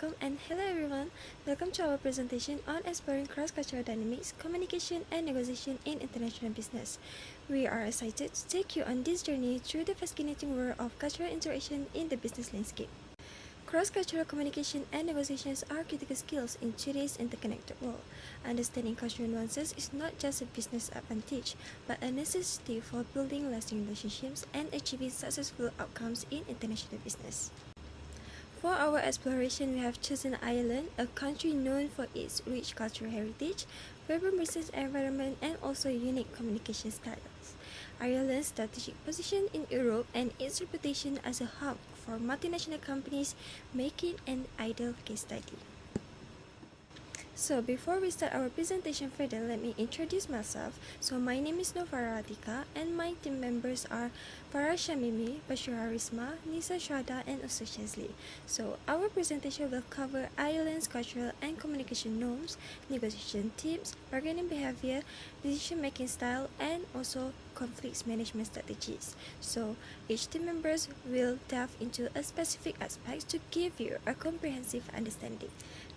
welcome and hello everyone. Welcome to our presentation on exploring cross-cultural dynamics, communication and negotiation in international business. We are excited to take you on this journey through the fascinating world of cultural interaction in the business landscape. Cross-cultural communication and negotiations are critical skills in today's interconnected world. Understanding cultural nuances is not just a business advantage, but a necessity for building lasting relationships and achieving successful outcomes in international business. For our exploration, we have chosen Ireland, a country known for its rich cultural heritage, vibrant business environment, and also unique communication styles. Ireland's strategic position in Europe and its reputation as a hub for multinational companies make it an ideal case study. So before we start our presentation further, let me introduce myself. So my name is Novara Atika and my team members are Farah Shamimi, Bashir Harisma, Nisa Shada and also Shazli. So our presentation will cover Ireland's cultural and communication norms, negotiation tips, bargaining behavior, decision-making style and also conflicts management strategies. So each team members will delve into a specific aspect to give you a comprehensive understanding.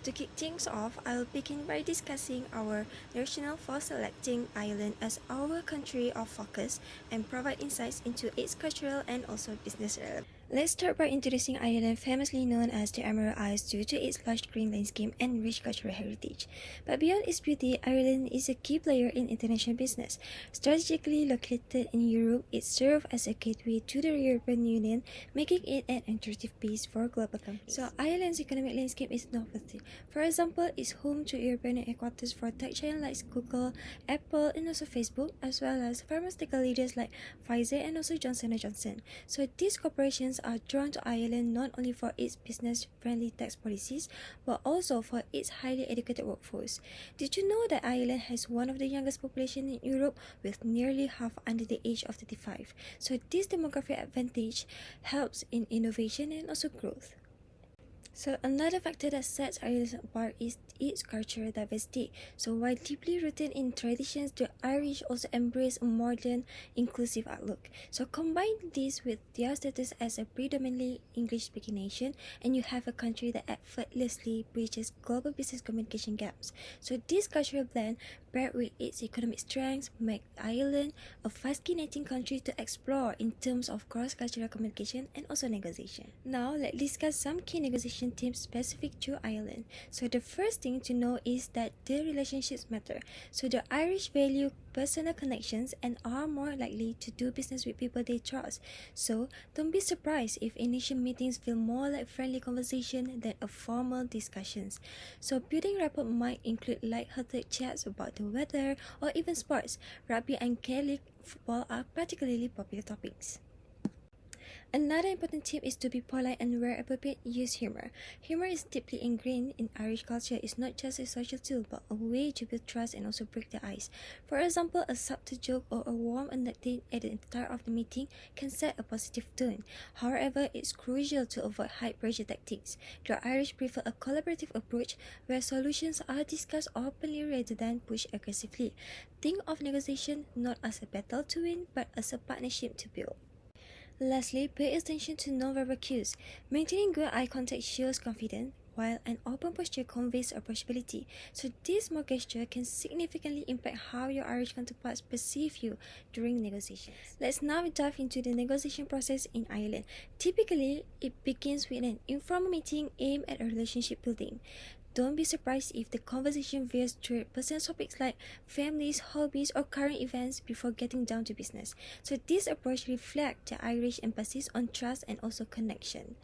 To kick things off, I'll begin by discussing our rationale for selecting Ireland as our country of focus and provide insights into its cultural and also business relevance. Let's start by introducing Ireland, famously known as the Emerald Isles due to its lush green landscape and rich cultural heritage. But beyond its beauty, Ireland is a key player in international business. Strategically located in Europe, it serves as a gateway to the European Union, making it an attractive base for global companies. So Ireland's economic landscape is noteworthy. For example, it's home to European headquarters for tech giants like Google, Apple, and also Facebook, as well as pharmaceutical leaders like Pfizer and also Johnson & Johnson. So these corporations are drawn to Ireland not only for its business-friendly tax policies, but also for its highly educated workforce. Did you know that Ireland has one of the youngest populations in Europe, with nearly half under the age of 35? So this demographic advantage helps in innovation and also growth. So another factor that sets Ireland apart is its cultural diversity. So while deeply rooted in traditions, the Irish also embrace a modern, inclusive outlook. So combine this with their status as a predominantly English-speaking nation, and you have a country that effortlessly bridges global business communication gaps. So this cultural blend, paired with its economic strengths, make Ireland a fascinating country to explore in terms of cross-cultural communication and also negotiation. Now, let's discuss some key negotiation tips specific to Ireland. So the first thing to know is that the relationships matter. So the Irish value personal connections and are more likely to do business with people they trust. So don't be surprised if initial meetings feel more like friendly conversation than a formal discussions. So building rapport might include light-hearted chats about the weather or even sports. Rugby and Gaelic football are particularly popular topics. Another important tip is to be polite and where appropriate, use humor. Humor is deeply ingrained in Irish culture. It's not just a social tool, but a way to build trust and also break the ice. For example, a subtle joke or a warm anecdote at the start of the meeting can set a positive tone. However, it's crucial to avoid high-pressure tactics. The Irish prefer a collaborative approach where solutions are discussed openly rather than pushed aggressively. Think of negotiation not as a battle to win, but as a partnership to build. Lastly, pay attention to non-verbal cues. Maintaining good eye contact shows confidence, while an open posture conveys approachability. So this small gesture can significantly impact how your Irish counterparts perceive you during negotiations. Let's now dive into the negotiation process in Ireland. Typically, it begins with an informal meeting aimed at a relationship building. Don't be surprised if the conversation veers toward personal topics like families, hobbies, or current events before getting down to business. So this approach reflects the Irish emphasis on trust and also connection.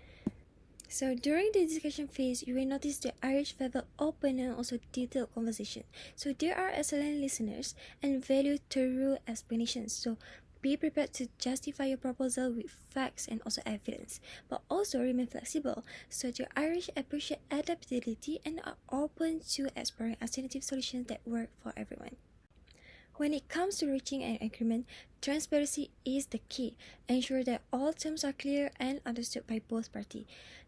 So during the discussion phase, you will notice the Irish favor open and also detailed conversation. So they are excellent listeners and value thorough explanations. So be prepared to justify your proposal with facts and also evidence, but also remain flexible. So the Irish appreciate adaptability and are open to exploring alternative solutions that work for everyone. When it comes to reaching an agreement, transparency is the key. Ensure that all terms are clear and understood by both parties.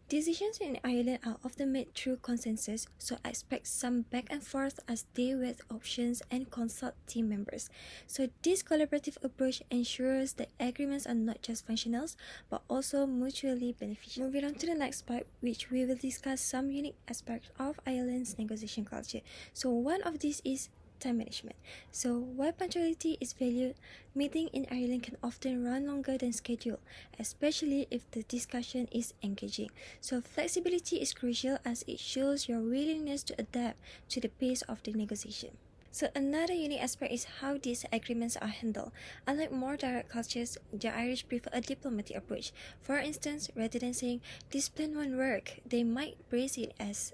Decisions in Ireland are often made through consensus, so expect some back and forth as they weigh options and consult team members. So this collaborative approach ensures that agreements are not just functional, but also mutually beneficial. Moving on to the next part, which we will discuss some unique aspects of Ireland's negotiation culture. So one of these is time management. So while punctuality is valued, meetings in Ireland can often run longer than scheduled, especially if the discussion is engaging. So flexibility is crucial as it shows your willingness to adapt to the pace of the negotiation. So another unique aspect is how these agreements are handled. Unlike more direct cultures, the Irish prefer a diplomatic approach. For instance, rather than saying, "this plan won't work," they might phrase it as,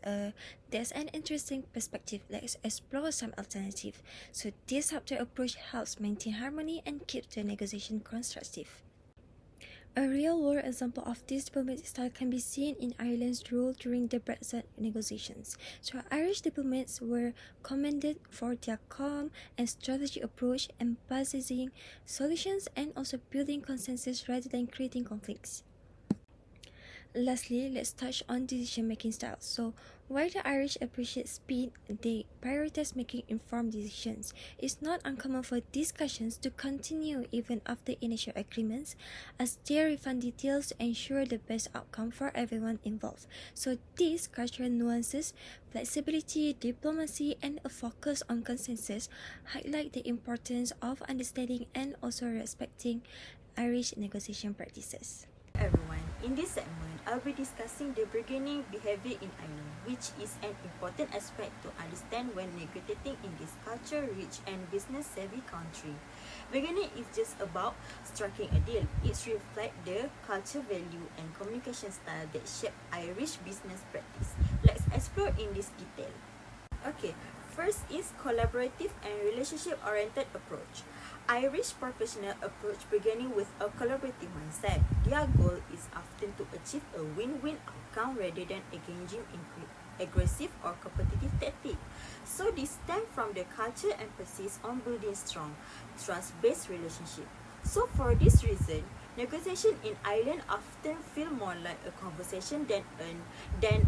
"there's an interesting perspective, let's explore some alternative." So this subtle approach helps maintain harmony and keeps the negotiation constructive. A real-world example of this diplomatic style can be seen in Ireland's role during the Brexit negotiations. So Irish diplomats were commended for their calm and strategic approach, emphasizing solutions and also building consensus rather than creating conflicts. Lastly, let's touch on decision-making styles. So, while the Irish appreciate speed, they prioritize making informed decisions. It's not uncommon for discussions to continue even after initial agreements, as they refine details to ensure the best outcome for everyone involved. So, these cultural nuances, flexibility, diplomacy, and a focus on consensus highlight the importance of understanding and also respecting Irish negotiation practices. Everyone, in this segment, I'll be discussing the bargaining behavior in Ireland, which is an important aspect to understand when negotiating in this culture-rich and business-savvy country. Bargaining is just about striking a deal. It reflects the culture, value, and communication style that shape Irish business practice. Let's explore in this detail. Okay, first is collaborative and relationship-oriented approach. Irish professionals approach beginning with a collaborative mindset. Their goal is often to achieve a win-win outcome rather than engaging in aggressive or competitive tactics. So this stems from the culture emphasis on building strong, trust-based relationships. So for this reason, negotiation in Ireland often feel more like a conversation than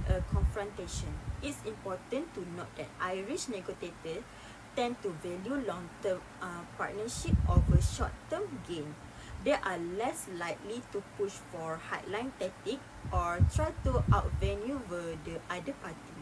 a confrontation. It's important to note that Irish negotiators tend to value long-term partnership over short-term gain. They are less likely to push for headline tactics or try to outvalue the other party.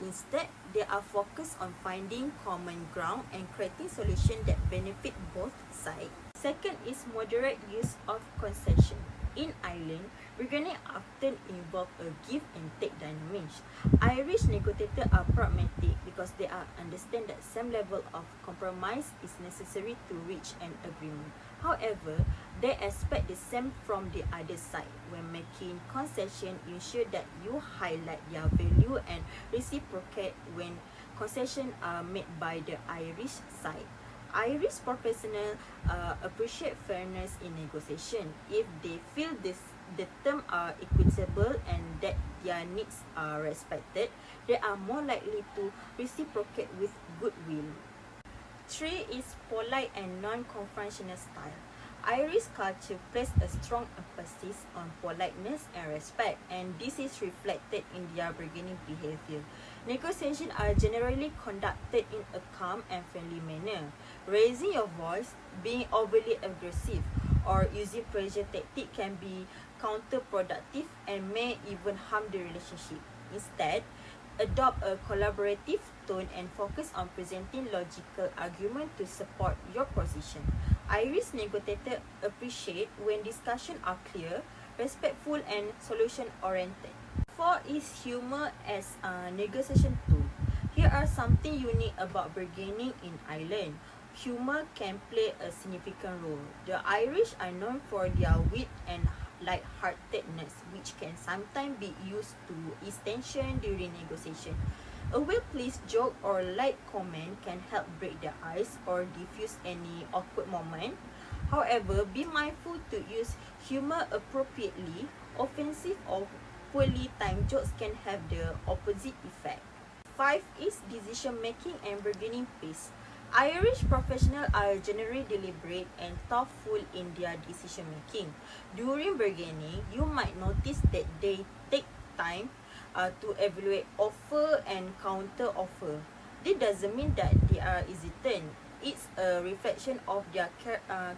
Instead, they are focused on finding common ground and creating solutions that benefit both sides. Second is moderate use of concession. In Ireland, bargaining often involves a give and take dynamics. Irish negotiators are pragmatic because they understand that some level of compromise is necessary to reach an agreement. However, they expect the same from the other side. When making concession, ensure that you highlight their value and reciprocate when concessions are made by the Irish side. Irish professionals appreciate fairness in negotiation. If they feel the terms are equitable and that their needs are respected, they are more likely to reciprocate with goodwill. 3 is polite and non-confrontational style. Irish culture places a strong emphasis on politeness and respect, and this is reflected in their bargaining behavior. Negotiations are generally conducted in a calm and friendly manner. Raising your voice, being overly aggressive, or using pressure tactics can be counterproductive and may even harm the relationship. Instead, adopt a collaborative tone and focus on presenting logical arguments to support your position. Irish negotiators appreciate when discussions are clear, respectful, and solution-oriented. 4 is humor as a negotiation tool. Here are something unique about bargaining in Ireland. Humor can play a significant role. The Irish are known for their wit and light-heartedness, which can sometimes be used to ease tension during negotiation. A well-placed joke or light comment can help break the ice or diffuse any awkward moment. However, be mindful to use humor appropriately. Offensive or poorly timed jokes can have the opposite effect. 5 is decision-making and bargaining pace. Irish professionals are generally deliberate and thoughtful in their decision making. During bargaining, you might notice that they take time to evaluate offer and counter offer. This doesn't mean that they are hesitant. It's a reflection of their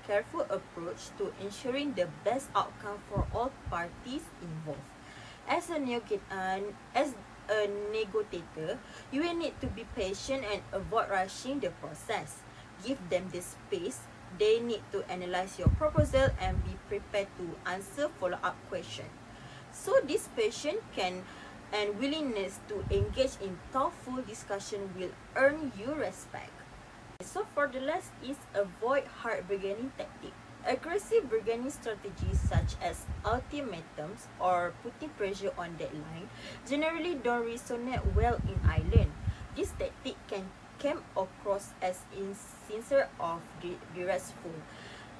careful approach to ensuring the best outcome for all parties involved. As a negotiator, you will need to be patient and avoid rushing the process. Give them the space they need to analyze your proposal and be prepared to answer follow-up questions. So this patience and willingness to engage in thoughtful discussion will earn you respect. So for the last is avoid hard bargaining tactic. Aggressive bargaining strategies such as ultimatums or putting pressure on deadline generally don't resonate well in Ireland. This tactic can come across as insincere or disrespectful.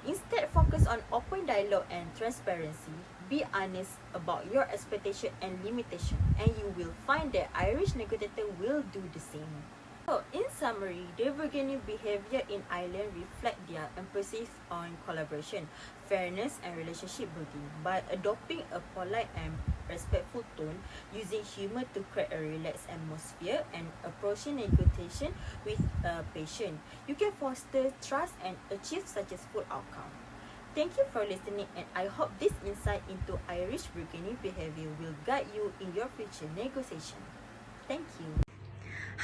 Instead, focus on open dialogue and transparency. Be honest about your expectation and limitation, and you will find that Irish negotiators will do the same. So, in summary, the bargaining behavior in Ireland reflect their emphasis on collaboration, fairness, and relationship building. By adopting a polite and respectful tone, using humor to create a relaxed atmosphere, and approaching negotiation with patience, you can foster trust and achieve successful outcome. Thank you for listening, and I hope this insight into Irish bargaining behavior will guide you in your future negotiation. Thank you.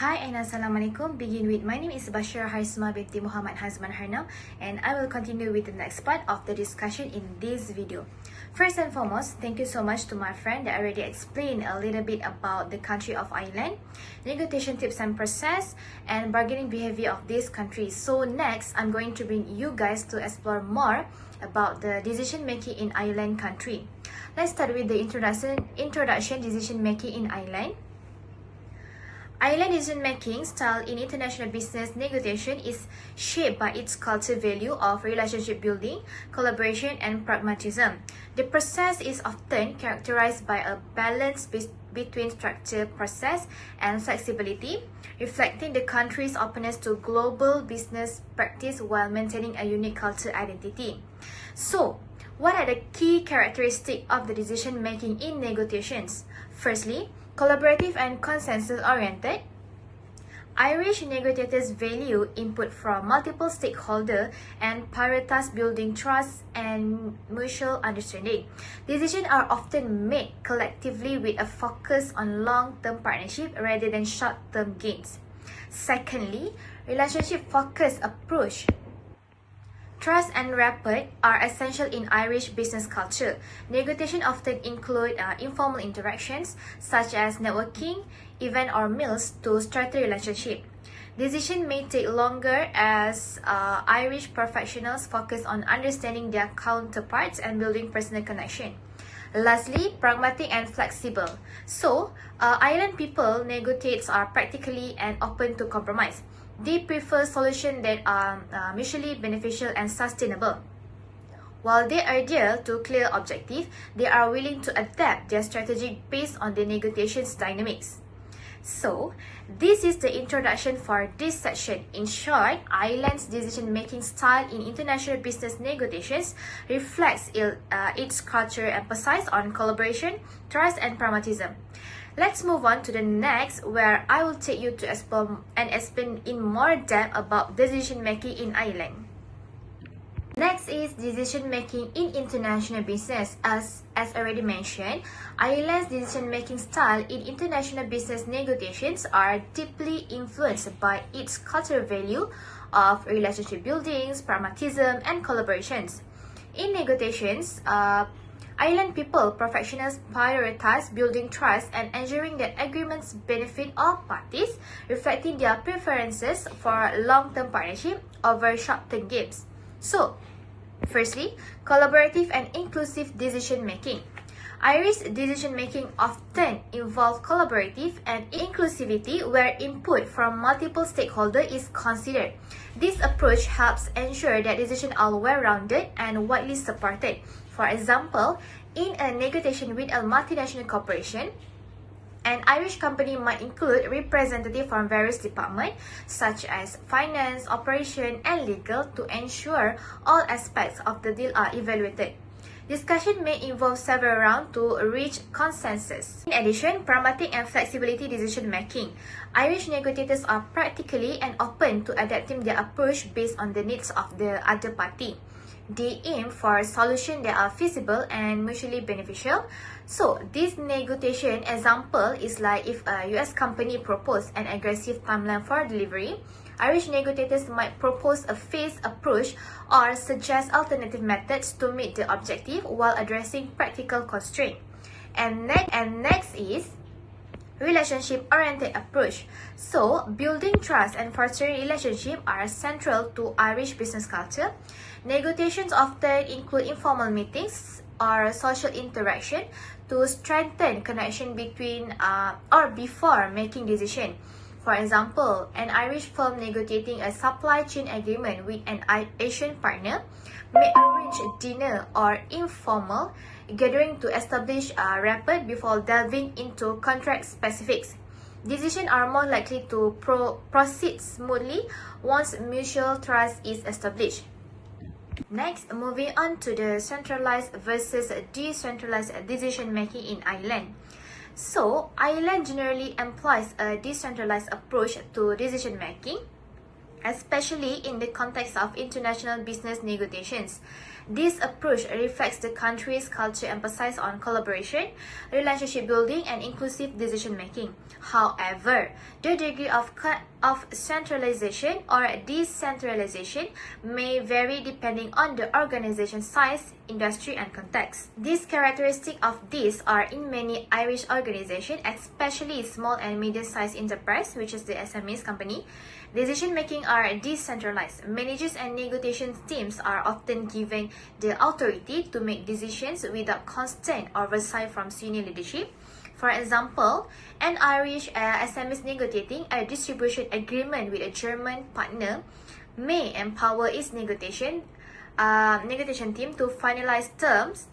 Hi and Assalamualaikum. Begin with my name is Bashir Harisma binti Muhammad Hazman Harnam, and I will continue with the next part of the discussion in this video. First and foremost, thank you so much to my friend that already explained a little bit about the country of Ireland, negotiation tips and process, and bargaining behavior of this country. So next, I'm going to bring you guys to explore more about the decision making in Ireland country. Let's start with the introduction decision making in Ireland. Ireland decision-making style in international business negotiation is shaped by its cultural value of relationship building, collaboration, and pragmatism. The process is often characterized by a balance between structure, process, and flexibility, reflecting the country's openness to global business practice while maintaining a unique cultural identity. So, what are the key characteristics of the decision-making in negotiations? Firstly, collaborative and consensus-oriented. Irish negotiators value input from multiple stakeholders and prioritize building trust and mutual understanding. Decisions are often made collectively with a focus on long-term partnership rather than short-term gains. Secondly, relationship-focused approach. Trust and rapport are essential in Irish business culture. Negotiations often include informal interactions such as networking, events, or meals to strengthen relationship. Decisions may take longer as Irish professionals focus on understanding their counterparts and building personal connection. Lastly, pragmatic and flexible. So, Ireland people negotiates are practically and open to compromise. They prefer solutions that are mutually beneficial and sustainable. While they adhere to clear objectives, they are willing to adapt their strategy based on the negotiations dynamics. So, this is the introduction for this section. In short, Ireland's decision-making style in international business negotiations reflects its culture emphasized on collaboration, trust, and pragmatism. Let's move on to the next, where I will take you to explore and explain in more depth about decision-making in Ireland. Next is decision-making in international business. As already mentioned, Ireland's decision-making style in international business negotiations are deeply influenced by its cultural value of relationship building, pragmatism, and collaborations. In negotiations, Ireland people professionals prioritize building trust and ensuring that agreements benefit all parties, reflecting their preferences for long-term partnership over short-term gains. So, firstly, collaborative and inclusive decision-making. Irish decision-making often involves collaborative and inclusivity where input from multiple stakeholders is considered. This approach helps ensure that decisions are well-rounded and widely supported. For example, in a negotiation with a multinational corporation, An Irish company might include representatives from various departments such as finance, operation, and legal to ensure all aspects of the deal are evaluated. Discussion may involve several rounds to reach consensus. In addition, pragmatic and flexibility decision making. Irish negotiators are practically and open to adapting their approach based on the needs of the other party. They aim for solutions that are feasible and mutually beneficial. So, this negotiation example is like if a US company proposed an aggressive timeline for delivery, Irish negotiators might propose a phased approach or suggest alternative methods to meet the objective while addressing practical constraints. And next is relationship-oriented approach. So, building trust and fostering relationship are central to Irish business culture. Negotiations often include informal meetings or social interaction to strengthen connection between or before making decision. For example, an Irish firm negotiating a supply chain agreement with an Asian partner may arrange a dinner or informal gathering to establish a rapport before delving into contract specifics. Decisions are more likely to proceed smoothly once mutual trust is established. Next, moving on to the centralized versus decentralized decision-making in Ireland. So, Ireland generally employs a decentralized approach to decision-making, especially in the context of international business negotiations. This approach reflects the country's culture emphasized on collaboration, relationship building, and inclusive decision-making. However, the degree of centralization or decentralization may vary depending on the organization's size, industry, and context. These characteristics of these are in many Irish organizations, especially small and medium-sized enterprise, which is the SMEs company. Decision-making are decentralized. Managers and negotiation teams are often given the authority to make decisions without constant oversight from senior leadership. For example, an Irish SME negotiating a distribution agreement with a German partner may empower its negotiation team to finalize terms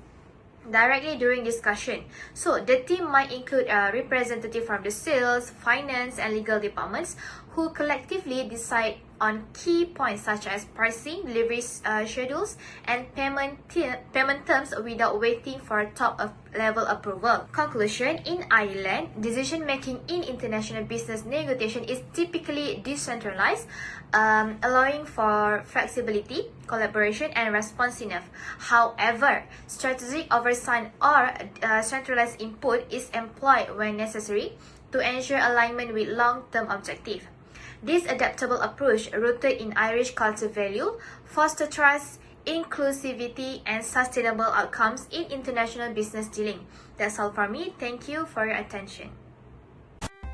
directly during discussion. So, the team might include a representative from the sales, finance, and legal departments who collectively decide on key points such as pricing, delivery schedules, and payment terms without waiting for top-level approval. Conclusion: in Ireland, decision-making in international business negotiation is typically decentralized, allowing for flexibility, collaboration, and responsiveness. However, strategic oversight or centralized input is employed when necessary to ensure alignment with long-term objectives. This adaptable approach, rooted in Irish culture value, fosters trust, inclusivity, and sustainable outcomes in international business dealing. That's all from me. Thank you for your attention.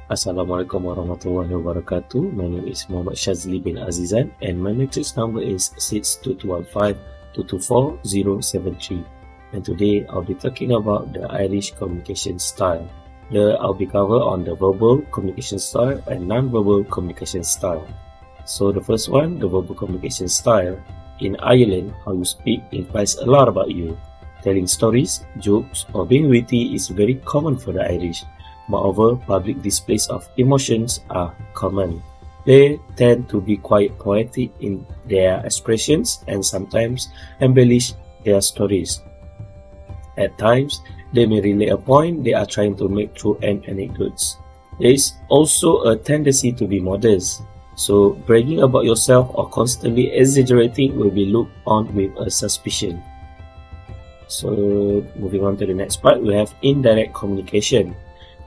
Assalamualaikum warahmatullahi wabarakatuh. My name is Muhammad Shazli bin Azizan and my matrix number is 6215224073. And today I'll be talking about the Irish communication style. I'll be covered on the verbal communication style and non-verbal communication style. So the first one, the verbal communication style. In Ireland, how you speak implies a lot about you. Telling stories, jokes, or being witty is very common for the Irish. Moreover, public displays of emotions are common. They tend to be quite poetic in their expressions and sometimes embellish their stories. At times, they may relay a point they are trying to make through an anecdotes. There is also a tendency to be modest, so bragging about yourself or constantly exaggerating will be looked on with a suspicion. So, moving on to the next part, we have indirect communication.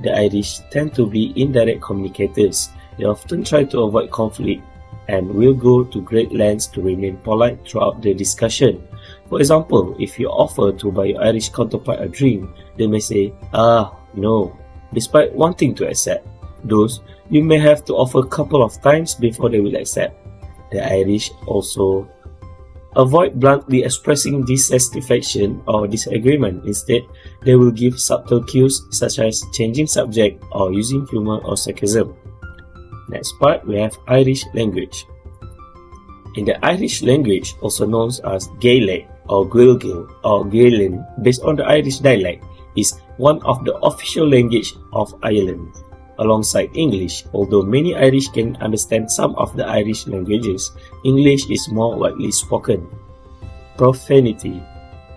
The Irish tend to be indirect communicators. They often try to avoid conflict and will go to great lengths to remain polite throughout the discussion. For example, if you offer to buy your Irish counterpart a drink, they may say, no, despite wanting to accept. Those you may have to offer a couple of times before they will accept. The Irish also avoid bluntly expressing dissatisfaction or disagreement. Instead, they will give subtle cues such as changing subject or using humor or sarcasm. Next part, we have Irish language. In the Irish language, also known as Gaelic or Gaeilge or Gaelin, based on the Irish dialect, is one of the official language of Ireland, alongside English. Although many Irish can understand some of the Irish languages, English is more widely spoken. Profanity.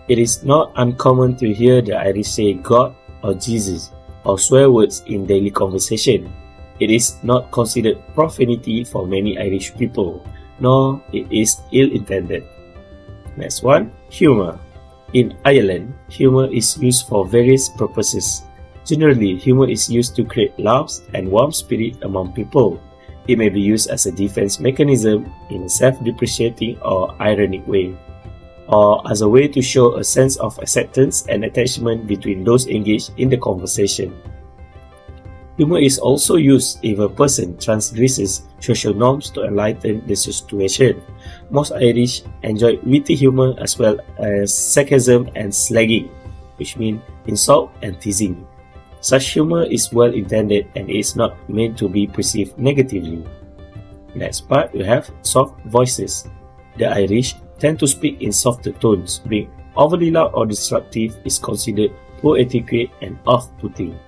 It is not uncommon to hear the Irish say God or Jesus or swear words in daily conversation. It is not considered profanity for many Irish people, nor it is ill-intended. Next one, humor. In Ireland, humor is used for various purposes. Generally, humor is used to create laughs and warm spirit among people. It may be used as a defense mechanism in a self-depreciating or ironic way, or as a way to show a sense of acceptance and attachment between those engaged in the conversation. Humor is also used if a person transgresses social norms to enlighten the situation. Most Irish enjoy witty humor as well as sarcasm and slagging, which mean insult and teasing. Such humor is well intended and is not meant to be perceived negatively. Next part, we have soft voices. The Irish tend to speak in softer tones. Being overly loud or disruptive is considered poor etiquette and off-putting.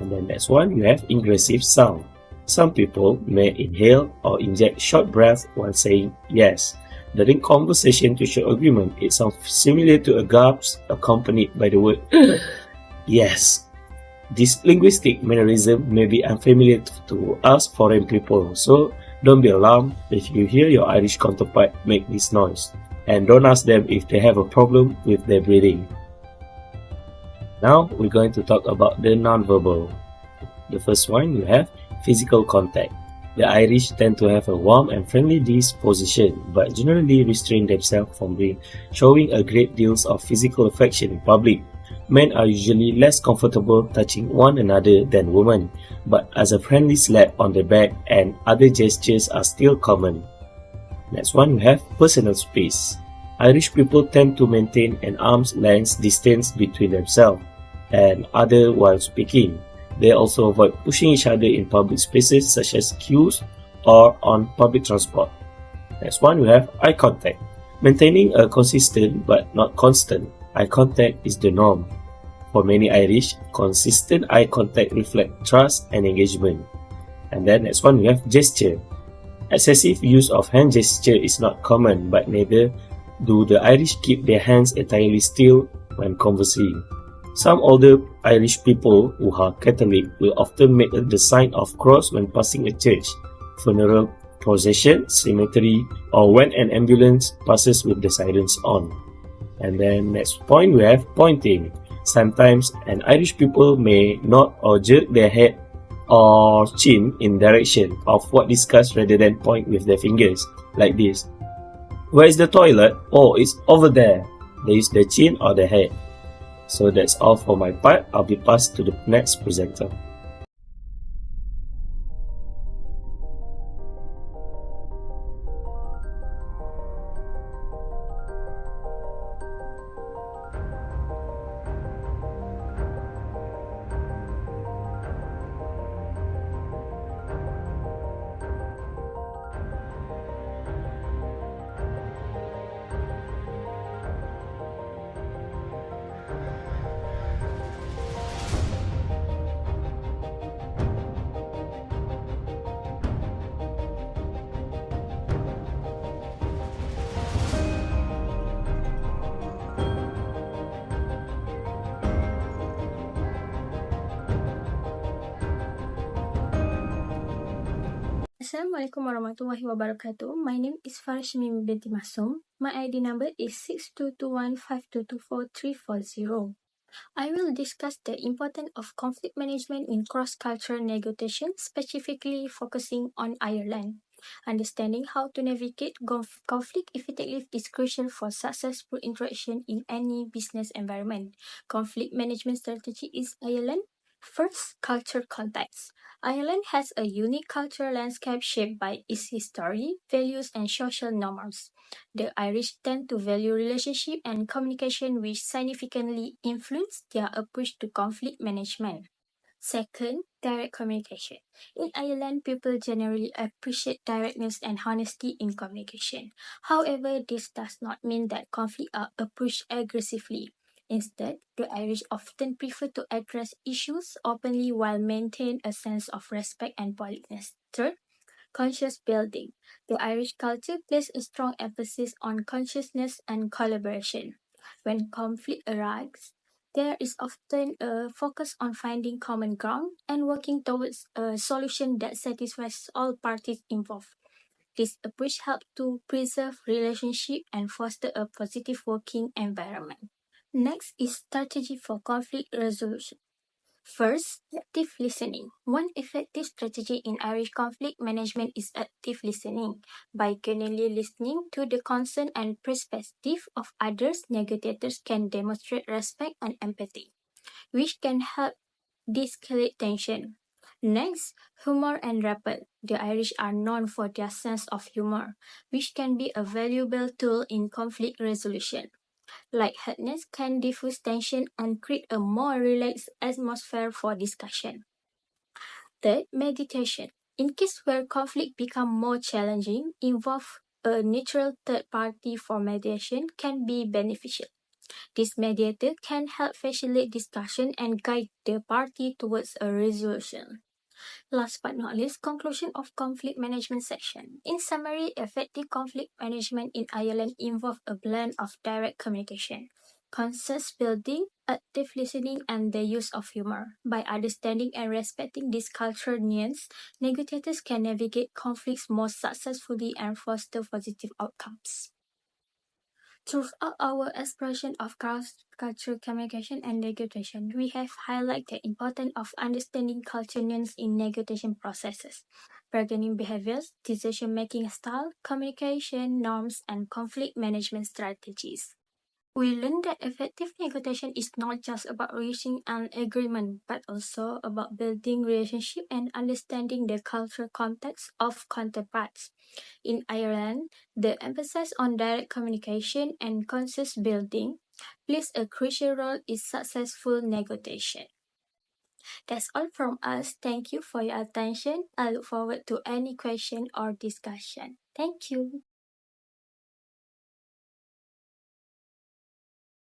And then next one, you have aggressive sound. Some people may inhale or inject short breath while saying yes. During conversation to show agreement, it sounds similar to a gasp accompanied by the word yes. This linguistic mannerism may be unfamiliar to us foreign people, so don't be alarmed if you hear your Irish counterpart make this noise. And don't ask them if they have a problem with their breathing. Now we're going to talk about the non-verbal. The first one, you have physical contact. The Irish tend to have a warm and friendly disposition, but generally restrain themselves from showing a great deal of physical affection in public. Men are usually less comfortable touching one another than women, but as a friendly slap on the back and other gestures are still common. Next one, we have personal space. Irish people tend to maintain an arm's length distance between themselves and others while speaking. They also avoid pushing each other in public spaces such as queues or on public transport. Next one, we have eye contact. Maintaining a consistent but not constant eye contact is the norm. For many Irish, consistent eye contact reflects trust and engagement. And then next one, we have gesture. Excessive use of hand gesture is not common, but neither do the Irish keep their hands entirely still when conversing. Some older Irish people who are Catholic will often make the sign of cross when passing a church, funeral procession, cemetery, or when an ambulance passes with the sirens on. And then next point, we have pointing. Sometimes an Irish people may nod or jerk their head or chin in direction of what discussed rather than point with their fingers, like this. Where is the toilet? Oh, it's over there. They use the chin or the head. So that's all for my part. I'll be passed to the next presenter. Assalamualaikum warahmatullahi wabarakatuh. My name is Farshmi binti Masum. My ID number is 622152243440. I will discuss the importance of conflict management in cross-cultural negotiation, specifically focusing on Ireland. Understanding how to navigate conflict effectively is crucial for successful interaction in any business environment. Conflict management strategy is Ireland. First, culture context. Ireland has a unique cultural landscape shaped by its history, values, and social norms. The Irish tend to value relationship and communication, which significantly influence their approach to conflict management. Second, direct communication. In Ireland, people generally appreciate directness and honesty in communication. However, this does not mean that conflicts are approached aggressively. Instead, the Irish often prefer to address issues openly while maintain a sense of respect and politeness. Third, conscious building. The Irish culture places a strong emphasis on consciousness and collaboration. When conflict arises, there is often a focus on finding common ground and working towards a solution that satisfies all parties involved. This approach helps to preserve relationship and foster a positive working environment. Next is strategy for conflict resolution. First, active listening. One effective strategy in Irish conflict management is active listening. By genuinely listening to the concern and perspective of others, negotiators can demonstrate respect and empathy, which can help de-escalate tension. Next, humor and rappel. The Irish are known for their sense of humor, which can be a valuable tool in conflict resolution. Lightheartedness can diffuse tension and create a more relaxed atmosphere for discussion. Third, meditation. In cases where conflict become more challenging, involve a neutral third party for mediation can be beneficial. This mediator can help facilitate discussion and guide the party towards a resolution. Last but not least, conclusion of conflict management section. In summary, effective conflict management in Ireland involves a blend of direct communication, consensus building, active listening, and the use of humor. By understanding and respecting these cultural nuances, negotiators can navigate conflicts more successfully and foster positive outcomes. Throughout our exploration of cross-cultural communication and negotiation, we have highlighted the importance of understanding cultural nuances in negotiation processes, bargaining behaviors, decision-making style, communication norms, and conflict management strategies. We learned that effective negotiation is not just about reaching an agreement, but also about building relationship and understanding the cultural context of counterparts. In Ireland, the emphasis on direct communication and consensus building plays a crucial role in successful negotiation. That's all from us. Thank you for your attention. I look forward to any question or discussion. Thank you.